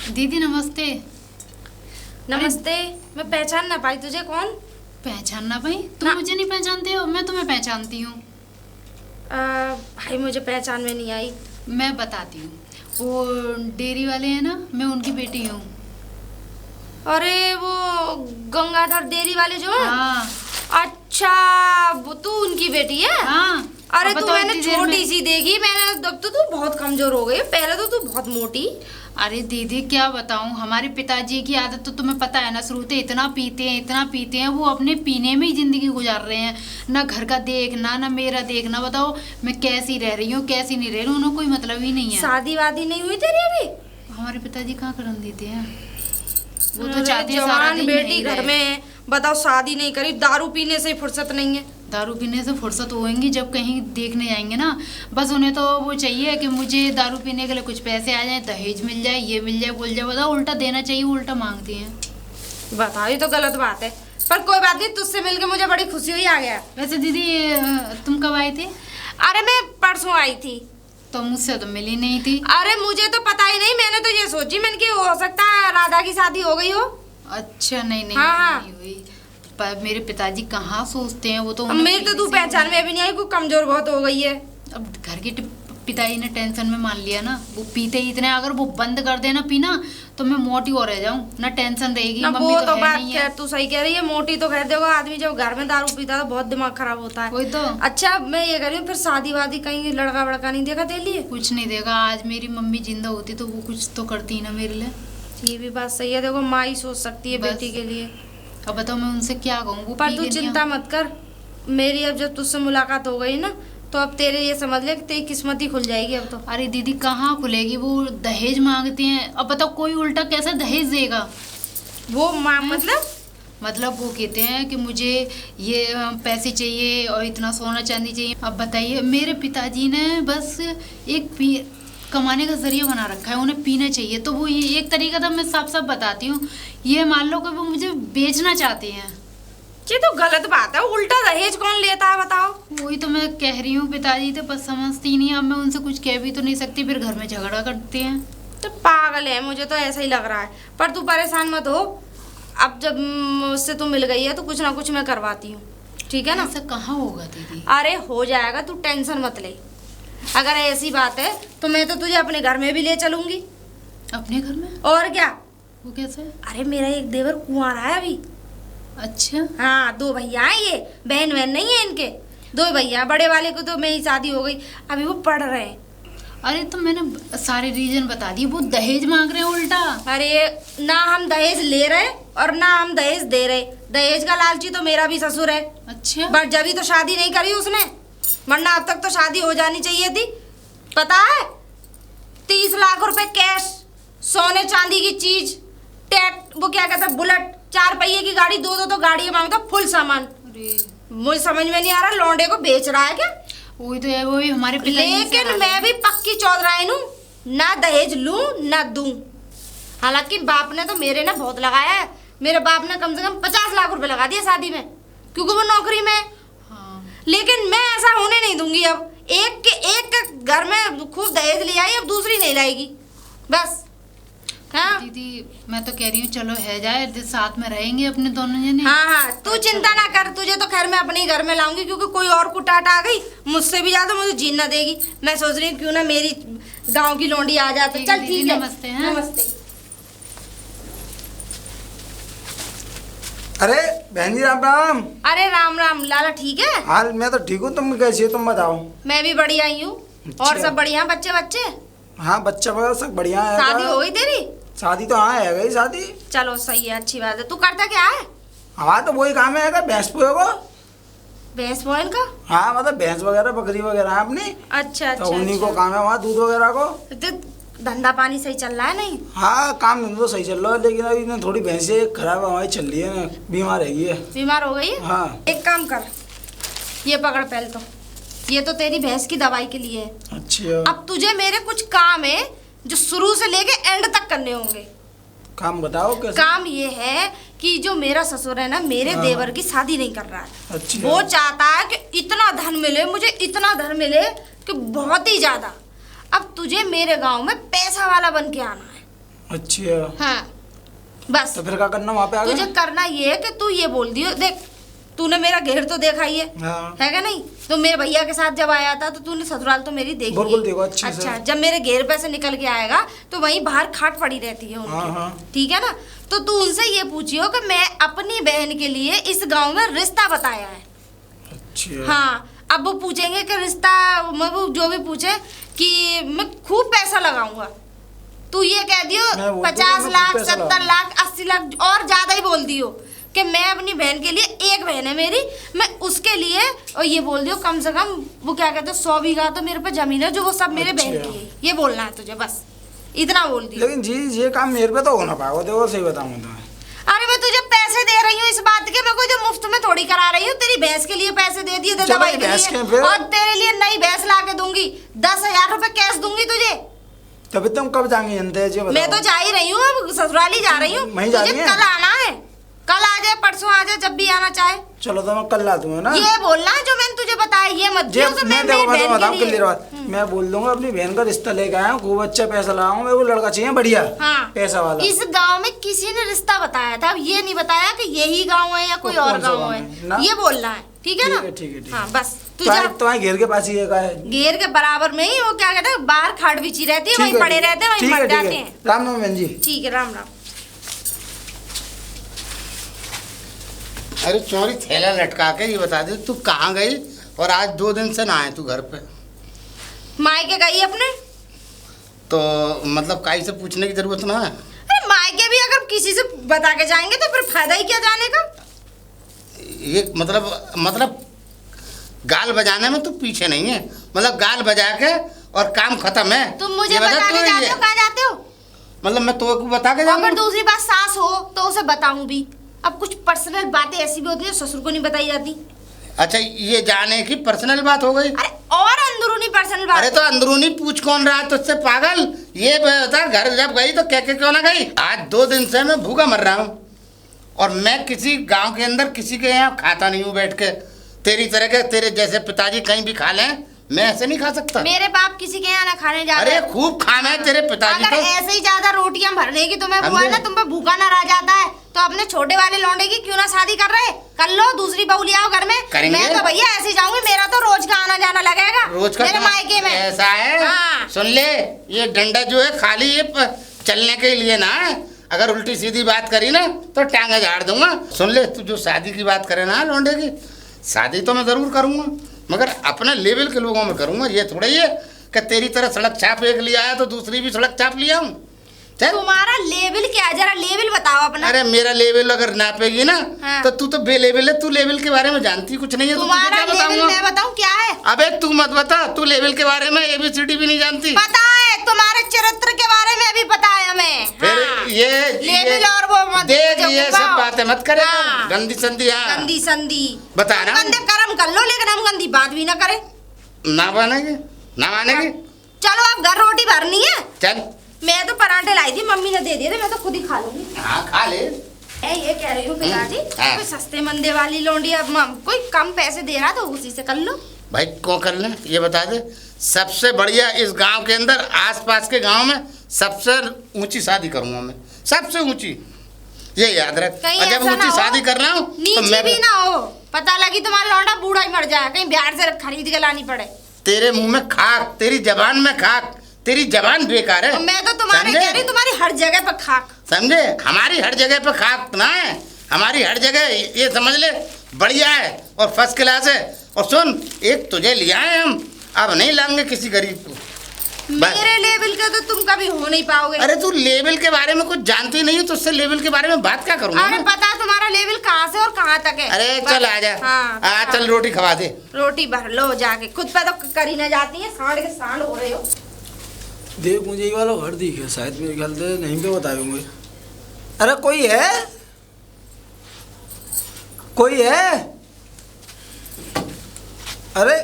दीदी नमस्ते। नमस्ते। मैं पहचान ना पाई तुझे। कौन? पहचान ना पाई? तुम मुझे नहीं पहचानते हो? मैं तुम्हें पहचानती हूँ। भाई मुझे पहचान में नहीं आई। मैं बताती हूँ, वो डेयरी वाले हैं ना, मैं उनकी बेटी हूँ। अरे वो गंगाधर डेयरी वाले जो हैं? हाँ। अच्छा, वो तू उनकी बेटी है? हाँ। अरे तू मैंने छोटी सी देखी, मैंने अब तो तू बहुत कमजोर हो गई। पहले तो तू बहुत मोटी। अरे दीदी क्या बताऊं, हमारे पिताजी की आदत तो तुम्हें पता है ना, शुरू से इतना पीते हैं, वो अपने पीने में ही जिंदगी गुजार रहे हैं। ना घर का देखना, ना मेरा देखना। बताओ मैं कैसी रह रही हूँ, कैसी नहीं रह रही हूँ, उन्हें कोई मतलब ही नहीं है। शादी वादी नहीं हुई तेरी अभी? हमारे पिताजी कहाँ करने देते हैं, वो तो चाहते हैं जवान बेटी घर में है, बताओ शादी नहीं करी, दारू पीने से फुर्सत नहीं है। दारू पीने से फुर्सत होएंगी जब कहीं देखने जाएंगे ना। बस उन्हें तो वो चाहिए कि मुझे दारू पीने के लिए कुछ पैसे आ जाए, दहेज मिल जाए, ये मिल जाए, बोल जाए। बताओ उल्टा देना चाहिए, उल्टा मांगती हैं। बताओ ये तो गलत बात है, पर कोई बात नहीं, तुझसे मिलके मुझे बड़ी खुशी हुई। आ गया। वैसे दीदी तुम कब आए थे? अरे मैं परसों आई थी। तो मुझसे तो मिली नहीं थी। अरे मुझे तो पता ही नहीं, मैंने तो ये सोची मैंने कि हो सकता है राधा की शादी हो गई हो। अच्छा नहीं हाँ। नहीं हुई। पर मेरे पिताजी कहाँ सोचते हैं, वो तो मेरी तो तू पहचान में भी नहीं आई, कमजोर बहुत हो गई है। अब घर के पिताजी ने टेंशन में मान लिया ना, वो पीते ही इतने, अगर वो बंद कर देना पीना तो मैं मोटी और रह जाऊं ना, टेंशन रहेगी। ना मम्मी वो तो तो है बात नहीं खैर है। तू सही कह रही है, मोटी तो कह देगा आदमी जब घर में दारू पीता है तो बहुत दिमाग खराब होता है। वही तो। अच्छा मैं ये कह रही हूँ, फिर शादी वादी कहीं लड़का वड़का नहीं देखा तेरे लिए? कुछ नहीं देगा। आज मेरी मम्मी जिंदा होती तो वो कुछ तो करती ना मेरे लिए। ये भी बात सही है, देखो माँ ही सोच सकती है बेटी के लिए। अब बताओ मैं उनसे क्या कहूँ, वो पर तू चिंता मत कर, मेरी अब जब तुझसे मुलाकात हो गई ना, तो अब तेरे ये समझ ले कि तेरी किस्मत ही खुल जाएगी अब तो। अरे दीदी कहाँ खुलेगी, वो दहेज मांगते हैं। अब बताओ कोई उल्टा कैसे दहेज देगा? वो मतलब वो कहते हैं कि मुझे ये पैसे चाहिए और इतना सोना चांदी चाहिए। अब बताइए, मेरे पिताजी ने बस एक कमाने का जरिया बना रखा है, उन्हें पीना चाहिए। तो वो ये एक तरीका था, मैं साफ साफ बताती हूँ, ये मान लो कि वो मुझे बेचना चाहते हैं। ये तो गलत बात है, उल्टा दहेज कौन लेता है बताओ? वही तो मैं कह रही हूँ, पिताजी तो बस समझती नहीं। अब मैं उनसे कुछ कह भी तो नहीं सकती, फिर घर में झगड़ा करते हैं। तो पागल है, मुझे तो ऐसा ही लग रहा है। पर तू परेशान मत हो, अब जब मुझसे तू मिल गई है तो कुछ ना कुछ मैं करवाती हूँ, ठीक है ना? ऐसा कहाँ होगा दीदी? अरे हो जाएगा, तू टेंशन मत ले। अगर ऐसी बात है तो मैं तो तुझे अपने घर में भी ले चलूंगी। अपने घर में? और क्या। वो कैसे? अरे मेरा एक देवर कुंवारा है अभी। अच्छा। हाँ 2 भैया हैं, ये बहन नहीं है इनके, 2 भैया। बड़े वाले को तो मेरी शादी हो गई, अभी वो पढ़ रहे हैं। अरे तो मैंने सारे रीजन बता दिए, वो दहेज मांग रहे हैं उल्टा। अरे ना हम दहेज ले रहे और ना हम दहेज दे रहे। दहेज का लालची तो मेरा भी ससुर है। अच्छा। बट जब तो शादी नहीं करी उसने, वरना अब तक तो शादी हो जानी चाहिए थी। पता है 30 लाख रुपए कैश, सोने चांदी की चीज, वो क्या कहता है, बुलेट, 4 पहिए की गाड़ी, 2 तो गाड़ियां मांगता, फुल सामान। मुझे समझ में नहीं आ रहा, लौंडे को बेच रहा है क्या? वही तो है, वही हमारे पिताजी। लेकिन मैं भी पक्की चौधराइन हूँ, ना दहेज लूं ना दूं। हालांकि बाप ने तो मेरे ना बहुत लगाया है, मेरे बाप ने कम से कम 50 लाख रुपए लगा दिए शादी में, क्योंकि वो नौकरी में है। हाँ। लेकिन मैं ऐसा होने नहीं दूंगी। अब एक घर में खूब दहेज ले आई, अब दूसरी नहीं लाएगी बस। हाँ दीदी मैं तो कह रही हूँ चलो है जाए, साथ में रहेंगे अपने दोनों जने। हाँ तू चिंता ना कर, तुझे तो खैर मैं अपने ही घर में लाऊंगी, क्योंकि कोई और कुटाट आ गई मुझसे भी ज्यादा मुझे जीन ना देगी। मैं सोच रही हूँ क्यों ना मेरी गांव की लौंडी आ जाती। चल ठीक है, नमस्ते। नमस्ते। अरे बहन जी राम राम। अरे राम राम लाला, ठीक है? हाल मैं तो ठीक हूँ, तुम कैसी हो, तुम बताओ। मैं भी बढ़िया ही हूँ। और सब बढ़िया? बच्चे? हाँ बच्चा वगैरह सब बढ़िया है। शादी हो गई तेरी? शादी तो हाँ है गई शादी। चलो सही है, अच्छी बात है। तू करता क्या है? हाँ तो वही काम है, भैंस को। भैंस भोजन का? हाँ मतलब भैंस वगैरह बकरी वगैरह है अपनी। अच्छा तो उन्हीं को काम है वहाँ, दूध वगैरह को। तो धंधा पानी सही चल रहा है? नहीं हाँ काम धंधा तो सही चल रहा है, लेकिन अभी ना थोड़ी भैंसे खराब हवाई चल रही है ना, बीमार है ये। बीमार हो गई है? हाँ। एक काम कर, ये पकड़ पहले तो, ये तो तेरी भैंस की दवाई के लिए है। अच्छा। अब तुझे मेरे कुछ काम है जो शुरू से लेके एंड तक करने होंगे। काम बताओ कैसे? काम ये है कि जो मेरा ससुर है ना, मेरे देवर की शादी नहीं कर रहा है। अच्छा। वो चाहता है कि इतना धन मिले मुझे, इतना धन मिले कि बहुत ही ज्यादा। अब तुझे मेरे गांव में पैसा वाला बन के आना है। अच्छा, हाँ बस। तो फिर क्या करना वहाँ पे आगे? तुझे करना ये है कि तू ये बोल दियो, देख तूने मेरा घेर तो देखा ही है, हाँ। है क्या नहीं? तो मेरे भैया के साथ जब आया था तो तूने ससुराल तो मेरी देखी बिल्कुल है। देखो अच्छे से। अच्छा, जब मेरे घेर पे से निकल के आएगा तो वहीं बाहर खाट पड़ी रहती है उनकी, हाँ, हाँ। ठीक है ना? तो तू उनसे ये पूछियो कि मैं अपनी बहन के लिए इस गांव में रिश्ता बताया है। अच्छा। हाँ, अब वो पूछेंगे कि रिश्ता, वो जो भी पूछे कि मैं खूब पैसा लगाऊंगा, तू ये कह दियो मैं बोल दूंगा 50 मैं लाख, खूब पैसा 70 लाख, 80 लाख और ज्यादा ही बोल दियो कि मैं अपनी बहन के लिए, एक बहन है मेरी, मैं उसके लिए, और ये बोल दियो कम से कम वो क्या कहते हैं 100 बीघा तो मेरे पे जमीन है जो वो सब मेरे बहन की है, ये बोलना है तुझे, बस इतना बोल दियो। लेकिन जी ये काम मेरे पे तो हो ना पाएगा, देखो सही बताऊंगा तुम्हें। अरे मैं तुझे पैसे दे रही हूँ इस बात के, मैं कोई जो मुफ्त में थोड़ी करा रही हूँ। तेरी भैंस के लिए पैसे दे दिए थे चलो दवाई के भैंस लिए, के फिर? और तेरे लिए नई भैंस ला के दूंगी, 10,000 रुपए कैश दूंगी तुझे। तभी तुम कब जाएंगे जनता है जी बताओ। मैं तो जा ही रही हूँ, अब ससुराली जा रही हूँ। वहीं जा तुझे रही है? कल आना है, कल आ जाए, परसों आ जाए, जब भी आना चाहे। चलो तो मैं कल ला दूंगा ना। ये बोलना है जो मैंने तुझे बताया, ये मत जे दियो कि मैं मेरी बहन बताऊँ के कितनी लिए। देर बाद मैं बोल दूंगा अपनी बहन का रिश्ता लेके आया हूँ, खूब अच्छा पैसा लगाऊंगा, मेरे को लड़का चाहिए बढ़िया हाँ, पैसा वाला। इस गांव में किसी ने रिश्ता बताया था, अब ये नहीं बताया कि यही गांव है या कोई और कौन सा गांव गाँव है, है? ना? ये बोलना है, ठीक है ना? ठीक है। हाँ बस तू जा। तुम्हारे घेर के पास ही एक है। घेर के बराबर में ही वो क्या कहते हैं, बाहर खाट बिछी रहती है, वहीं पड़े रहते हैं, वहीं मर जाते हैं। राम राम बहन जी। ठीक है, राम राम। अरे चोरी थैला लटका के ये बता दे तू कहाँ गई, और आज 2 दिन से ना आए तू घर पे? मायके गई अपने। तो मतलब काई से पूछने की जरूरत ना है। अरे मायके भी अगर किसी से बता के जाएंगे तो फिर फायदा ही क्या जाने का? ये मतलब गाल बजाने में तू पीछे नहीं है, मतलब गाल बजा के और काम खत्म है। तुम मुझे ये बता बता के तू जाते ये- हो, कहाँ जाते हो? मतलब मैं तो बता के और फिर जाऊंगा। दूसरी बात, सास हो तो उसे बताऊं भी। अब कुछ पर्सनल बातें ऐसी भी होती है ससुर को नहीं बताई जाती। अच्छा, ये जाने की पर्सनल बात हो गई। अरे और अंदरूनी पर्सनल बात। अरे तो अंदरूनी पूछ कौन रहा है तुझसे पागल? ये बता घर जब गई तो कह के क्यों ना गई? आज 2 दिन से मैं भूखा मर रहा हूँ, और मैं किसी गांव के अंदर किसी के यहाँ खाता नहीं हूँ बैठ के। तेरी तरह के तेरे जैसे पिताजी कहीं भी खा लें, मैं ऐसे नहीं खा सकता। मेरे बाप किसी के यहाँ ना खाने जा रहे। अरे खूब खाना है तेरे पिताजी अगर तो। ऐसे ही ज्यादा रोटियां भरने की तुम्हें बुआ है ना, समझे? तुम पे भूखा ना रह जाता है तो अपने छोटे वाले लौंडे की क्यों ना शादी कर रहे? कर लो, दूसरी बहू ले आओ घर में। करेंगे? मैं तो भैया ऐसे ही जाऊंगी, मेरा तो रोज का आना जाना लगेगा रोज का मेरे मायके में। ऐसा है। हाँ। सुन ले, ये डंडा जो है खाली ये चलने के लिए ना है। अगर उल्टी सीधी बात करी ना तो टांगे झाड़ दूंगा। सुन ले, तू जो शादी की बात करे ना लौंडे की, शादी तो मैं जरूर करूंगा, मगर अपने लेवल के लोगों में करूंगा। ये थोड़ा ही है कि तेरी तरह सड़क छाप एक लिया है तो दूसरी भी सड़क छाप लिया हूँ। तुम्हारा लेवल क्या है, जरा लेवल बताओ अपना। अरे मेरा लेवल अगर नापेगी ना हाँ। तो तू तो बे लेवल है। तू लेवल के बारे में जानती कुछ नहीं है, तो तुझे तुम्हारा क्या लेवल बताऊंगा? मैं बताऊं क्या है? अबे तू मत बता, तू लेवल के बारे में ABCD भी नहीं जानती। पता है, तुम्हारे चरित्र के बारे में भी पता है हमें। फिर हाँ। ये लेवल और वो मत देख, जो ये सब घुमाओ। बातें मत करे। हाँ। गंदी संदी। हाँ, गंदी संदी बता ना। गंदे कर्म कर लो, लेकिन हम गंदी बात भी ना करें। ना मानेगी, ना मानेगी। चलो अब घर रोटी भरनी है। चल। मैं तो पराठे लाई थी, मम्मी ने दे दिए थे, मैं तो खुद ही खा लूंगी। हाँ खा ले। ये कह रही हूँ पिताजी, हाँ। कोई सस्ते मंदे वाली लौंडी, अब कोई कम पैसे दे रहा तो उसी से कर लो। भाई क्यों कर ले, ये बता दे। सबसे बढ़िया इस गांव के अंदर, आसपास के गांव में सबसे ऊंची शादी करूंगा मैं, सबसे ऊंची। ये याद रख। कहीं और जब ऐसा ना ऊंची हो, शादी कर रहा हूँ तो नीची मैं भी ना हो, पता लगी तुम्हारा लौंडा बूढ़ा ही मर जाए, कहीं बिहार से खरीद के लानी पड़े। तेरे मुंह में खाक, तेरी जबान में खाक, तेरी जबान बेकार है। और मैं तो तुम्हारे समझे? कह रही, तुम्हारी हर जगह पर खाक। समझे? हमारी हर जगह पे खाक ना है, हमारी हर जगह ये समझ ले बढ़िया है और फर्स्ट क्लास है। और सुन, एक तुझे लिया है हम, अब नहीं लाएंगे किसी गरीब को। बस। मेरे लेवल के तो तुम कभी हो नहीं पाओगे। अरे तू लेवल के बारे में कुछ जानती नहीं है तो उससे लेवल के बारे में बात क्या करूंगा अरे मैं? पता है तुम्हारा लेवल कहाँ से और कहाँ तक है। अरे बस। चल आ जा। हाँ, आ चल रोटी खवा दे। रोटी भर लो जाके, खुद पे तो करी ना जाती है, सांड के सांड हो रहे हो। देख मुझे ये वाला घर दिखे शायद, मेरे ख्याल से नहीं पे बताए होंगे। अरे कोई है, कोई है? अरे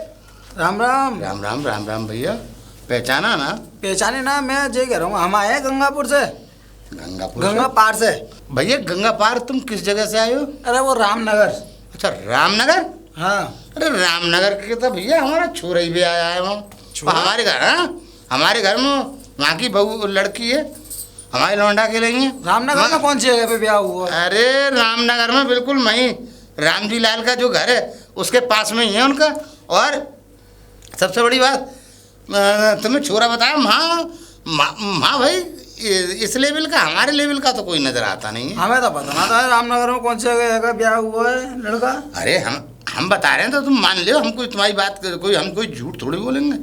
राम राम। राम राम राम राम भैया, पहचाना ना? पहचाने ना, मैं जे कह रहा हूँ, हम आए हैं गंगापुर से, गंगापुर गंगा से? पार से। भैया गंगा पार तुम किस जगह से आए हो? अरे वो रामनगर। अच्छा रामनगर। हाँ अरे रामनगर के तो भैया हमारा छोरा ही भी आया है वहाँ। छोरा? हमारे घर, हाँ हमारे घर में वहाँ की बहू लड़की है, हमारे लौंडा के लिए हैं। रामनगर में कौन सी जगह पे ब्याह हुआ? अरे रामनगर में बिल्कुल वहीं रामजी लाल का जो घर है उसके पास में ही है उनका। और सबसे बड़ी बात तुम्हें छोरा बताया माँ भाई इस लेवल का हमारे लेवल का तो कोई नजर आता नहीं है। हमें तो पता ना था रामनगर में कौन सी जगह का ब्याह हुआ है लड़का। अरे हम बता रहे हैं तो तुम मान लो, हम कोई तुम्हारी बात हम कोई झूठ थोड़ी बोलेंगे।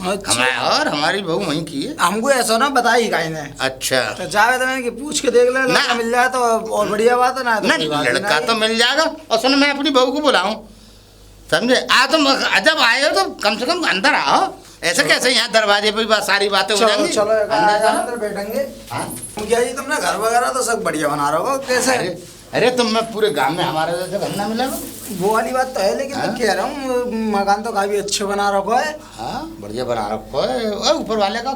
अच्छा। और हमारी बहू वहीं की है। हमको ऐसा ना बताई काई ने। अच्छा तो जावे तो मैंने कि पूछ के देख ले, लड़का मिल जाए तो और बढ़िया बात है ना। तो नहीं लड़का तो मिल जाएगा। और सुन मैं अपनी बहू को बुलाऊं, समझे? तुम जब आए हो तो कम से कम अंदर आओ। ऐसे कैसे यहाँ दरवाजे पे बस सारी बातें हो जाएंगी। चलो अंदर बैठेंगे। क्या जी तुमने घर वगैरह तो सब बढ़िया बना रहे हो कैसे? अरे तुम मैं पूरे गांव में हमारे जैसे धंधा मिलेगा वो वाली बात तो है, लेकिन मैं कह रहा हूँ मकान तो काफी अच्छे बना रखा है। हाँ बढ़िया बना रखो है, ऊपर वाले का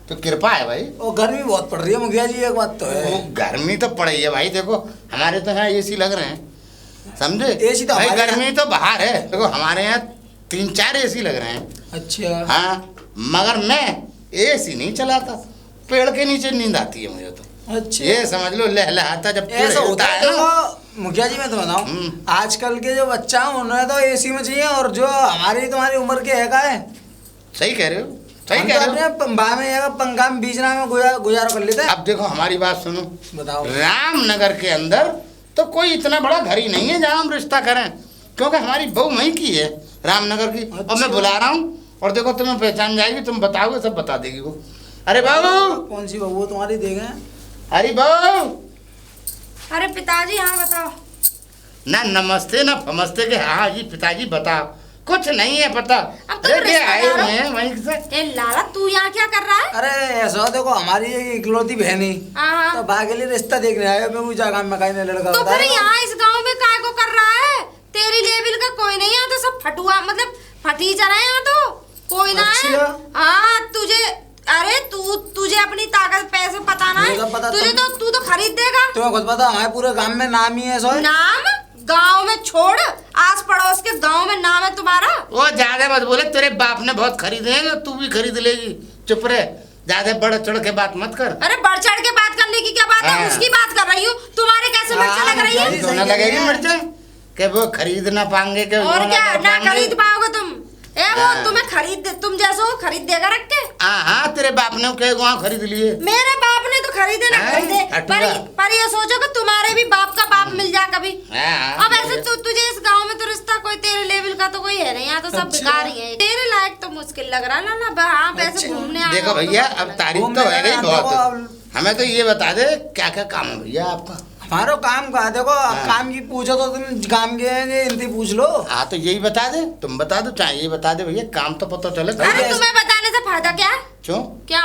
तो कृपा है भाई। और गर्मी बहुत पड़ रही है मुखिया जी, एक बात तो है। गर्मी तो पड़ रही है भाई। देखो हमारे तो यहाँ एसी लग रहे हैं, समझे? एसी तो भाई हमारे गर्मी तो बाहर है। देखो हमारे यहाँ 3-4 एसी लग रहे हैं। अच्छा। हाँ मगर मैं एसी नहीं चलाता, पेड़ के नीचे नींद आती है मुझे तो। अच्छा ये समझ लो लहलहाता जब पेड़ ऐसा होता हिलता है ना। तो मुखिया जी मैं तो बताऊँ आजकल के जो बच्चा है उन्हें तो एसी में चाहिए, और जो हमारी तुम्हारी उम्र के है का है। सही कह रहे हो, सही हम कह तो रहे हो। अपने बा में पंखा में बीचना में गुजारा कर लेते हैं। अब देखो हमारी बात सुनो, बताओ। रामनगर के अंदर तो कोई इतना बड़ा घर ही नहीं है जहाँ हम रिश्ता करें, क्योंकि हमारी बहू वहीं की है रामनगर की। और मैं बुला रहा हूँ और देखो तुम्हें पहचान जाएगी, तुम बताओगे सब बता देगी वो। अरे बहू। कौन सी बहू तुम्हारी देखें? अरे बहू। अरे पिताजी हाँ बताओ। ना नमस्ते ना फमस्ते के हाँ जी पिताजी बताओ। कुछ नहीं है पता। अब तो लेके रिश्ता आए करो। हुए हैं वहीं से। ए लाला तू यहाँ क्या कर रहा है? अरे ऐसा देखो हमारी एक इकलौती बहनी हाँ। तो भाग के लिए रिश्ता देखने आए। मैं पूछा काम में कहीं लड़का तो बता फिर रहा यहाँ इस गांव में काय को कर रहा है? तेरी लेवल का कोई नहीं है, तो सब फटुआ मतलब फटी जा रहे हैं यहाँ तो कोई ना है। अच्छा। हाँ तुझे अरे तुझे अपनी ताकत पैसे पता ना मुझे तो है? पता तुझे तो तू तो खरीद देगा। तुम्हें खुद पता हमारे पूरे गांव में नाम ही है सो। नाम गांव में छोड़, आस पड़ोस के गांव में नाम है तुम्हारा। वो ज्यादा मत बोले, तेरे बाप ने बहुत खरीदे हैं तो तू भी खरीद लेगी। चुप रहे, ज्यादा बढ़ चढ़ के बात मत कर। अरे बढ़ चढ़ के बात करने की क्या बात है? हाँ। उसकी बात कर रही हूँ। तुम्हारे कैसे मिर्च लग रही है? सही तो ना कह रही लगेगी है। मिर्चें कि वो खरीद ना पाएंगे के और वो क्या कर ना पाएंगे। खरीद पाओगे तुम? ए वो हाँ। तुम्हें खरीद तुम जैसो खरीद देगा रख के। हाँ तेरे बाप ने कई गुआ खरीद लिए। मेरे बाप ने तो खरीदे ना हाँ, खरीदे, हटुआ। पर ये सोचो कि तुम्हारे भी बाप का बाप मिल जाए कभी। हाँ, अब ऐसे तुझे इस गांव में तो रिश्ता कोई तेरे लेवल का तो कोई है नहीं, यहाँ तो सब अच्छा। बेकार ही है। तेरे लायक तो मुश्किल लग रहा है ना हाँ वैसे अच्छा। घूमने आए देखो हो तो भैया मुश्किल अब है। तारीफ घूमने तो है गई जाना बहुत। देखो हमें तो ये बता दे क्या क्या काम है भैया आपका। हमारा काम का देखो अब हाँ। काम की पूछो तो तुम काम के इनसे पूछ लो। हाँ तो यही बता दे, तुम बता दो चाहे ये बता दे भैया, काम तो पता चले। अरे तुम्हें बताने से फायदा क्या? क्यों? क्या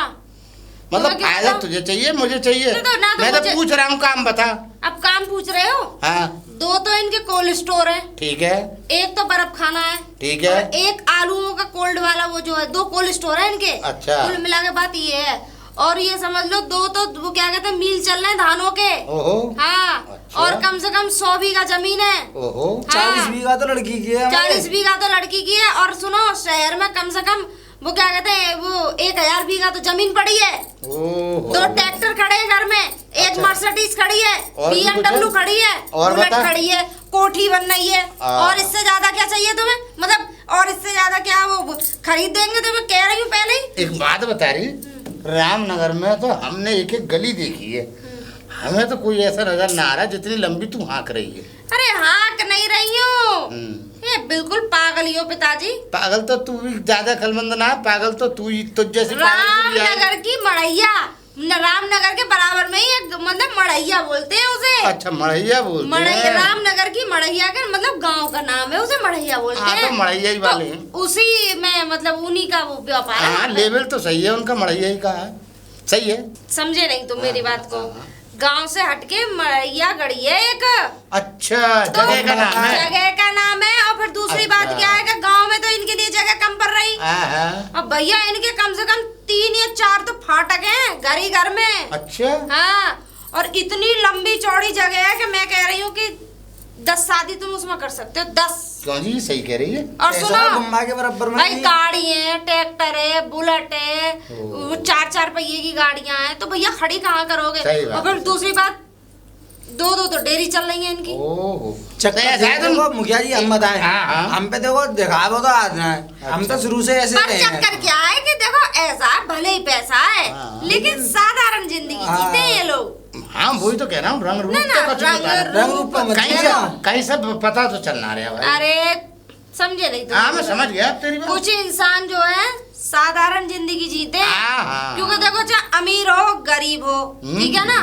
मतलब तुम्हें क्या फायदा बताऊं? तुझे चाहिए मुझे चाहिए। ना तो मैं तो मुझे- पूछ रहा हूँ काम बता। अब काम पूछ रहे हो? हाँ 2 तो इनके कोल्ड स्टोर है, ठीक है, एक तो बर्फ खाना है, ठीक है। और एक आलूओं का कोल्ड वाला वो जो है, 2 कोल्ड स्टोर है इनके। अच्छा। कुल मिला के बात ये है। और ये समझ लो 2 तो वो क्या कहते हैं मिल चल रहे हैं धानों के। ओहो। हाँ अच्छा। और कम से कम 100 बीघा जमीन है। ओहो। 40 बीघा तो लड़की की है हमारे। 40 बीघा तो लड़की की है। और सुनो शहर में कम से कम वो क्या कहते हैं वो 1000 बीघा तो जमीन पड़ी है। ओहो। 2 ट्रैक्टर खड़े हैं घर में, एक अच्छा। मर्सिडीज खड़ी है, और भी कुछ BMW है? खड़ी है, और बुलेट बता। खड़ी है, कोठी बन रही है। और इससे ज्यादा क्या चाहिए तुम्हें? मतलब और इससे ज्यादा क्या वो खरीद देंगे? तुम्हें कह रही हूँ पहले ही। एक बात बता रही, रामनगर में तो हमने एक एक गली देखी है, हमें तो कोई ऐसा नजर ना आ रहा जितनी लंबी तू हाँक रही है। अरे हाँक नहीं रही हूँ, ये बिल्कुल पागल ही हो पिताजी। पागल तो तू भी ज्यादा कलमंद ना, पागल तो तू ही तुझ जैसी पागल को भी आई। रामनगर की मड़ैया, रामनगर के बराबर में ही एक मतलब मड़ैया बोलते हैं उसे। अच्छा मड़ैया बोलते मड़ैया, हैं। रामनगर की मड़ैया का मतलब गांव का नाम है, उसे मड़ैया बोलते हाँ, हैं। तो मड़ैया ही वाले हैं। तो उसी में मतलब उन्हीं का वो व्यापार है। हाँ लेवल तो सही है उनका, मड़ैया ही का है, सही है। समझे नहीं तुम मेरी हाँ, बात को? हाँ। गांव से हटके मड़ैया गढ़ी है एक। अच्छा तो जगह का नाम है। जगह का नाम है। और फिर दूसरी बात अच्छा। क्या है कि गांव में तो इनके लिए जगह कम पड़ रही। हाँ। अब भैया इनके कम से कम 3 या 4 तो फाटक हैं घर ही घर में। अच्छा हाँ और इतनी लंबी चौड़ी जगह है कि मैं कह रही हूँ कि 10 शादी तुम उसमें कर सकते हो। 10 क्यों जी सही कह रही है। और पैसा सुनो बम्बा के बराबर में भाई, नहीं। गाड़ी है, ट्रैक्टर है, बुलेट है, वो 4-4 पहिए की गाड़ियां हैं, तो भैया खड़ी कहाँ करोगे। सही बात और फिर है। दूसरी बात, दो तो डेयरी चल रही है इनकी। ओहो चक्कर ऐसा है तुम। देखो मुखिया जी, हम बताएं, हाँ, हाँ। हम पे देखो दिखावो तो आज ना है, हम तो शुरू से ऐसे पर रहे चक्कर हैं। क्या है कि देखो, ऐसा भले ही पैसा है, हाँ। लेकिन साधारण जिंदगी हाँ। जीते हैं ये लोग। हाँ वही तो कह रहा हूँ, रंग रूप ना, तो कुछ रंग नहीं पता। रंग रूप का मत कहीं कहना। से कहीं सब पता तो चलना रहा भाई। अरे समझे नहीं हाँ तुम। मैं समझ गया अब तेरी बात। कुछ इंसान जो है साधारण जिंदगी जीते हैं, हाँ, हाँ। क्योंकि देखो चाहे अमीर हो गरीब हो, ठीक है ना,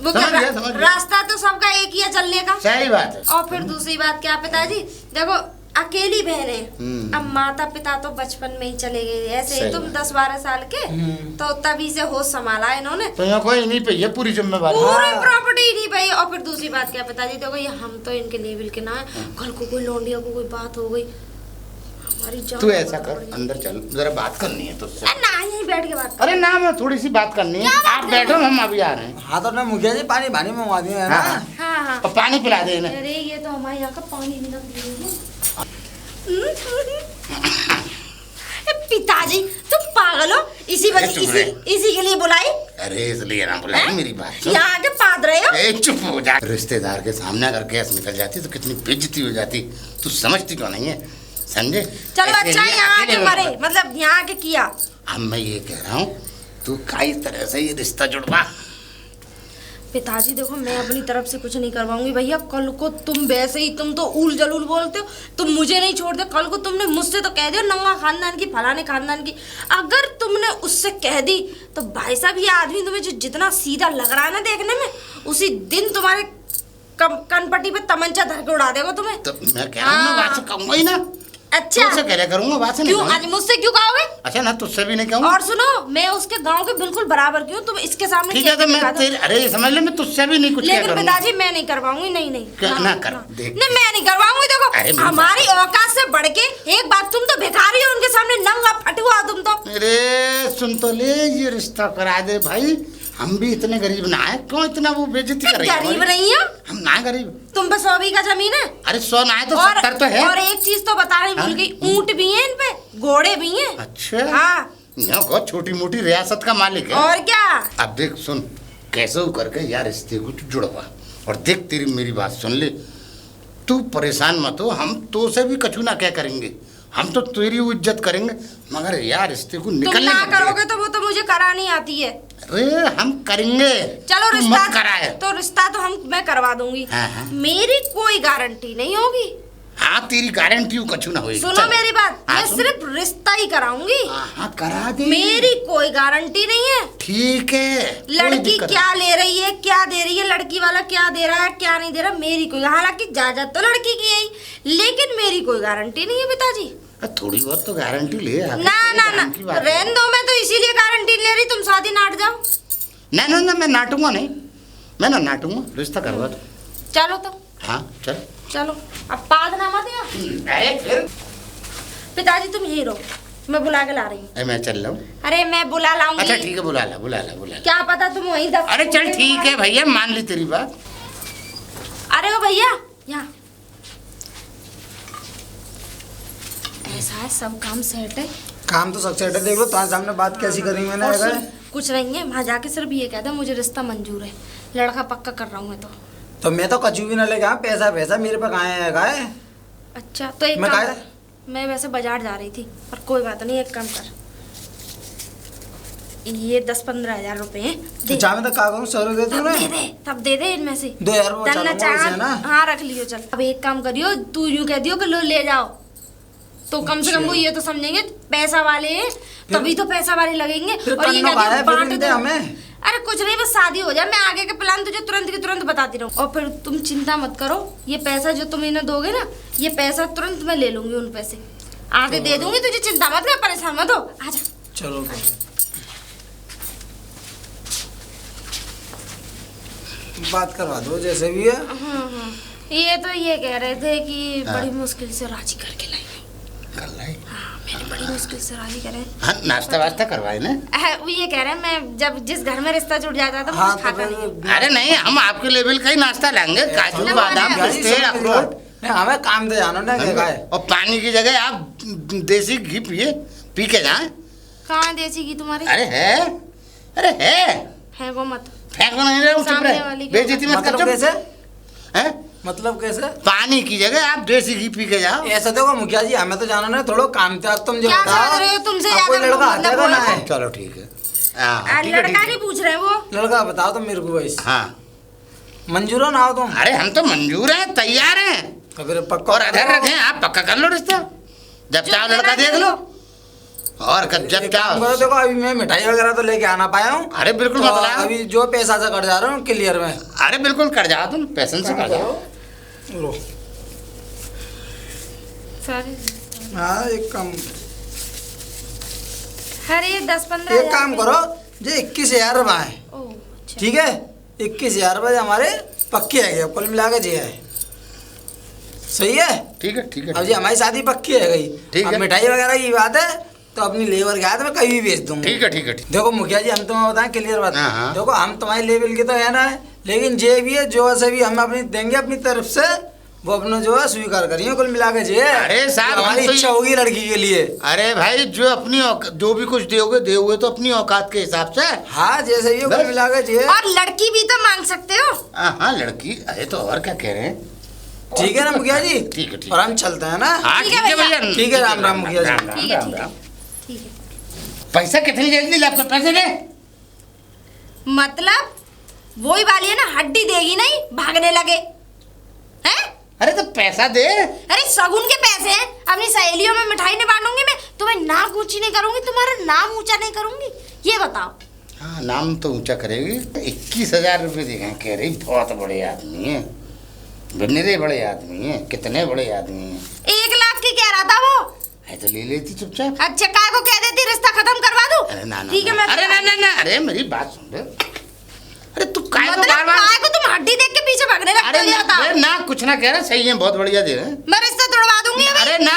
वो क्या समझ गया, समझ गया। रास्ता तो सबका एक ही है चलने का। सही बात है। और फिर दूसरी बात क्या पिताजी, देखो अकेली बहन है, हम्म। अब माता पिता तो बचपन में ही चले गए, ऐसे ही सही तुम बात। 10-12 साल के, तो तभी से होश संभाला है इन्होंने, तो यहाँ कोई नहीं पे ये पूरी जिम्मेवारी। पूरी हाँ। प्रॉपर्टी नहीं भाई। और फिर दूसरी बात क्या पिताजी, देखो ये हम तो इनके लेवल के ना है, कल को कोई लौंडिया को कोई बात हो गई, हमारी जान तू ऐसा बर्बाद कर, हो अंदर चल, जरा बात करनी है तुझसे। जाएगी। ना यहीं बैठ के बात अरे ना मैं थोड़ी सी बात करनी है। क्या बात आप बैठो, हम अभी आ रहे हैं। हाँ तो ना मुखिया जी पानी पानी मंगवा दिए है ना। हाँ, हाँ हाँ। और पानी पिला दे इन्हें। अरे ये तो हमारे यहाँ का पानी भी ना पिएंगे। पिताजी तुम पागल हो, इसी अरे वजह चुप इसी रहे। इसी के लिए बुलाई। अरे इसलिए ना बुलाई, हैं? मेरी बात सुन। यहाँ के पाद रहे हो। ए चुप हो जा। रिश्तेदार के सामने अगर गैस निकल जाती तो कितनी बेइज्जती हो जाती, तू समझती क्यों नहीं है, समझे। चलो ऐसे अच्छा नहीं, यहाँ के अकेले मरे, मत। मतलब यहाँ के किया। अब मैं ये कह रहा हूँ तू कई तरह से ये रिश्ता जुड़वा। पिताजी देखो, मैं अपनी तरफ से कुछ नहीं करवाऊंगी भैया। कल को तुम वैसे ही, तुम तो उल जलूल बोलते हो, तुम मुझे नहीं छोड़ते। कल को तुमने मुझसे तो कह दिया नंगा खानदान की, फलाने खानदान की, अगर तुमने उससे कह दी तो भाई साहब ये आदमी तुम्हें जो जितना सीधा लग रहा है ना देखने में, उसी दिन तुम्हारे कनपट्टी पे तमंचा धर के उड़ा देगा तुम्हें। तो मैं कह रहा हूँ ना, बात से कहूंगा ही ना। अच्छा तुझसे कह करूंगा, बात से नहीं क्यों, आज कहूंगा। मुझसे क्यों कहोगे? अच्छा ना, तुझसे भी नहीं कहूंगा। और सुनो, मैं उसके गांव के बिल्कुल बराबर की हूँ, तुम इसके सामने ठीक है तो कैसे दिखा मैं दो? तेरे, अरे समझ ले, मैं तुझसे भी नहीं कुछ कह लेकिन करूंगा। पिताजी मैं नहीं करवाऊंगी, नहीं नहीं। क्या हाँ, ना कर, हाँ। देख। नहीं मैं नहीं करवाऊंगी। देखो अरे मैं हमारी औकात से बढ़ के एक बात, तुम तो भिखारी हो उनके सामने, नंगा फटुआ तुम तो। अरे सुन तो ले, ये रिश्ता करा दे भाई, हम भी इतने गरीब ना है, क्यों इतना वो बेइज्जती कर रही है गरीब हमारी? नहीं हो हम ना गरीब। तुम पे 100 बीघा जमीन है। अरे 100 ना है तो और 70 तो है। और एक चीज तो बताने भूल गई, ऊंट भी है इन पे, घोड़े भी हैं। अच्छा हाँ यहाँ को छोटी मोटी रियासत का मालिक है। और क्या। अब देख सुन, कैसे हो करके यार रिश्ते को तू जुड़वा। और देख तेरी मेरी बात सुन ले, तू परेशान मत हो, हम तो से भी कछु ना क्या करेंगे, हम तो तेरी इज्जत करेंगे, मगर यार रिश्ते को तुम निकलने ना मत दे। करोगे तो वो तो मुझे करानी आती है। अरे हम करेंगे, चलो तू रिश्ता, मत कराए। तो रिश्ता तो मैं करवा दूंगी। हाँ, हाँ। मेरी कोई गारंटी नहीं होगी। हाँ तेरी गारंटी कछु ना होगी। सुनो चल। मेरी बात, हाँ, मैं सुन। सिर्फ रिश्ता ही कराऊंगी। हाँ करा दे। मेरी कोई गारंटी नहीं है। ठीक है, कोई लड़की दिक्कत क्या ले रही है, क्या दे रही है, लड़की वाला क्या दे रहा है, क्या नहीं दे रहा, मेरी कोई, हालांकि इजाजत तो लड़की की है, लेकिन मेरी कोई गारंटी नहीं है पिताजी। नहीं। थोड़ी बहुत तो गारंटी ले। आगे ना तेरे ना काम ना, की बात है। रहने दो, मैं तो इसीलिए गारंटी ले रही, तुम शादी नाट जाओ। ना ना ना, मैं नाटूंगा नहीं, मैं ना नाटूंगा, रिश्ता करवा दो। चलो तो, हाँ चल। चलो अब पादना मत या। अरे फिर पिताजी तुम यही रहो, मैं बुला के ला रही हूँ। अरे मैं चल रहा हूँ। अरे मैं बुला लाऊंगी। अच्छा ठीक है, बुला ला बुला ला बुला ला। क्या पता तुम वहीं दफ। अरे चल ठीक है भैया, मान ली तेरी बात। अरे ओ भैया, यहाँ ऐसा है, सब काम सेट है। काम तो सक्सेस है, देख लो तुम्हारे सामने बात कैसी करी मैंने। और अगर सुन, कुछ नहीं है, वहाँ जाके सिर्फ ये कहता मुझे रिश्ता मंजूर है, लड़का पक्का कर रहा हूँ मैं तो मैं तो कचू भी ना लेके आया, पैसा पैसा मेरे पे कहाँ है का है? अच्छा तो एक मैं काम कहा- कर, मैं वैसे बाजार जा रही थी, पर कोई बात नहीं, एक काम कर, ये 10-15 हजार रुपए हैं, दे। चाहे मैं तो का करूँ, 100 दे दूँ तब ना? दे दे, तब दे दे इनमें से 2000 वो डरना चलूंगा चाह, वैसे, है ना? हाँ रख लियो। चल अब एक काम करियो, तू यूं कह दियो कि लो ले जाओ, तो कम से कम वो ये तो समझेंगे पैसा वाले हैं, तभी तो पैसा वाले लगेंगे। फिर और ये करना कह का है, दियो फिर बांट नहीं दे दो। हमें। अरे कुछ नहीं, बस शादी हो जाए, मैं आगे के प्लान तुझे तुरंत के तुरंत बताती रहूँ। और फिर तुम चिंता मत करो, ये पैसा जो तुम इन्हें दोगे ना, ये पैसा तुरंत मैं ले लूंगी, उन पैसे आगे दे दूंगी, तुझे चिंता मत कर, परेशान मत हो, आजा। चलो बात करवा दो जैसे भी है। ये तो ये कह रहे थे कि हाँ। बड़ी मुश्किल से राजी करके लाई। कर लाई। हाँ मैंने बड़ी मुश्किल से राजी करे। हाँ नाश्ता वास्ता करवाए ना। वो ये कह रहे हैं, मैं जब जिस घर में रिश्ता जुड़ जाता था, हाँ मुझे तो खाता नहीं। अरे नहीं, हम आपके लेवल का ही नाश्ता लाएंगे, काजू ना, बादाम ना, पिस्ते ना, अखरोट नहीं हमें काम दे जानो ना क्या है। और पानी की जगह आप देसी घी पिए, पी के जाए। कहाँ है देसी घी तुम्हारी? अरे है फेंको मत। फेंको नहीं रहे, चुप सामने रहे, वाली की बेइज्जती मत कर। मतलब कैसे? हैं? मतलब कैसे? पानी की जगह आप देसी घी पी के जाओ। ऐसा देखो मुखिया जी हमें तो जानो ना थोड़ा काम था, तुम जो क्या बताओ समझ रहे हो? तुमसे अब कोई ज्यादा लड़का मतलब आता है बोलो। ना है। चलो ठीक है। हाँ, ठीक है, लड़का ठीक नहीं है। पूछ रहे वो। लड़का बताओ तुम मेरे को वैसे हाँ, मंजूर हो ना हो तुम? अरे हम तो मंजूर हैं, तैयार हैं। तो फिर पक्का और अधर रखें, आप पक्का कर लो रिश्ता, जब जो चाहो लड़का देना देख लो। और जब एक काम करो, चाहो। देखो अभी मैं मिठाई वगैरह तो लेके आना पाया हूँ। अरे बिल्कुल तो बतलाओ। अभी जो पैसा से कट जा रहा हूँ क्लियर में। अरे बिल्कुल कर जाओ, तुम पैसन से कर जाओ। लो। सॉरी। हाँ एक काम, अरे 10-15 एक काम करो, जो 21,000 रुपये है, ओह अच्छा। ठीक है 21,000 रुपये हमारे पक्के है, कुल मिला के जी है, सही है। ठीक है, ठीक है, अब जी हमारी शादी पक्की है गई। ठीक अब है। मिठाई वगैरह की बात है तो अपनी लेबर के हाथ में कहीं भी बेच दूंगा। ठीक है, ठीक है, ठीक। देखो मुखिया जी हम तुम्हें बताएं क्लियर बात, हाँ, हाँ। देखो हम तुम्हारी लेवल के तो है ना, लेकिन जे भी है जो से भी हम अपनी देंगे अपनी तरफ से, वो अपना जो है स्वीकार करिए कुल मिला के जी। अरे साहब, जो हमारी हम तो इच्छा होगी लड़की के लिए। अरे भाई, जो अपनी जो भी कुछ दोगे तो अपनी औकात के हिसाब से। हाँ जैसे भी हो, कुल बस। मिला के जी। और लड़की भी तो मांग सकते हो। हाँ लड़की, अरे तो और क्या कह रहे हैं। ठीक है ना मुखिया जी? ठीक है, ठीक है। और हम चलते हैं ना। हाँ ठीक ठीक है है भैया। ठीक है, राम राम मुखिया जी। राम राम, ठीक है, राम ठीक है। राम। ठीक है। पैसा कितनी जल्दी ला, पैसे दे। मतलब वही वाली है ना, हड्डी देगी नहीं, भागने लगे हैं? अरे तो पैसा दे। अरे सगुन के पैसे हैं, अपनी सहेलियों में मिठाई नहीं बांटूंगी मैं, तुम्हें नाक ऊंची नहीं करूंगी, तुम्हारा नाम ऊंचा नहीं करूंगी, ये बताओ। हाँ नाम तो ऊंचा करेगी। 21,000 रुपये देखें, कह रही बहुत बड़े आदमी है, बनेरे बड़े आदमी है, कितने बड़े आदमी है। 1 लाख की कह रहा था वो। है तो ले लेती चुपचाप। अच्छा काय को कह देती रिश्ता खत्म करवा दूं? अरे ना ना ठीक है ना। मैं अरे ना ना ना, अरे मेरी बात सुन ले। अरे तू काय को मतलब बार-बार। काय को तुम हड्डी देख के पीछे भागने लगते अरे हो, ये ना, बताओ। अरे ना कुछ ना कह रहा, सही है, बहुत बढ़िया दे रहे हैं। मैं रिश्ता तोड़वा दूंगी अभी। अरे ना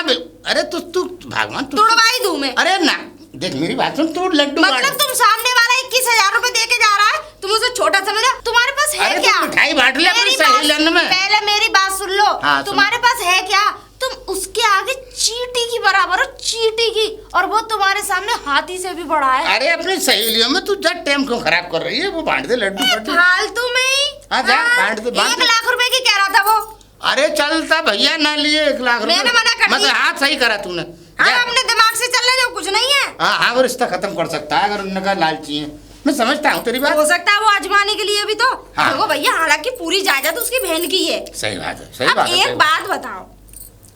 अरे तू भगवान तू। तोड़वा ही दूं मैं। अरे ना देख मेरी बात सुन, तू लड्डू मतलब तुम सामने वाला 21,000 रुपए दे के जा रहा है, तुम उसे छोटा समझा? तुम्हारे पास है अरे क्या? तू मिठाई बांट ले अपनी मेरी बात- सहेलियों में। पहले मेरी बात सुन लो। हाँ, सुन। तुम्हारे पास है क्या? तुम उसके आगे चींटी की बराबर हो, चींटी की, और वो तुम्हारे सामने हाथी से भी बड़ा है। अरे अपनी सहेलियों में तू जब टाइम क्यों खराब कर रही है, वो बांट दे लड्डू ए, लड्डू। फालतू में ही। हाँ, जा, बांट दे, बांट 1 दे। लाख रुपए की कह रहा था वो। अरे चलता भैया ना लिए 1 लाख रुपए। मैंने मना कर मतलब दिया। हाथ सही करा तूने। हाँ जा। अपने दिमाग से चलने दो, कुछ नहीं है। हाँ हाँ, वो रिश्ता खत्म कर सकता है अगर उनका लालची है। मैं समझता हूँ तेरी बात। हो सकता है वो आजमाने के लिए भी तो। हाँ। देखो भैया, हालांकि पूरी जायदाद उसकी बहन की है। सही बात है, सही अब बात है, सही एक बात बताओ,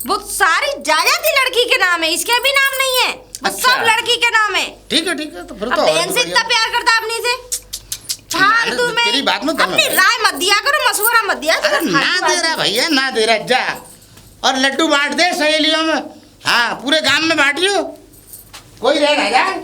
वो सारी जायदाद ही लड़की के नाम है, इसके भी नाम नहीं है, वो अच्छा। सब लड़की के नाम है। ठीक है, तो फिर अब तो और बहन भी से इतना बढ़िया। प्यार करता अपनी से, फालतू में तेरी बात में दम है अपनी भाई। राय मत दिया करो, मशवरा मत दिया अरे करो, ना फालतू दे रहा आदमी। भैया, ना दे रहा, जा और लड्डू बांट दे सहेलियों में। हाँ पूरे गांव में बांटियो, कोई रह ना जाए।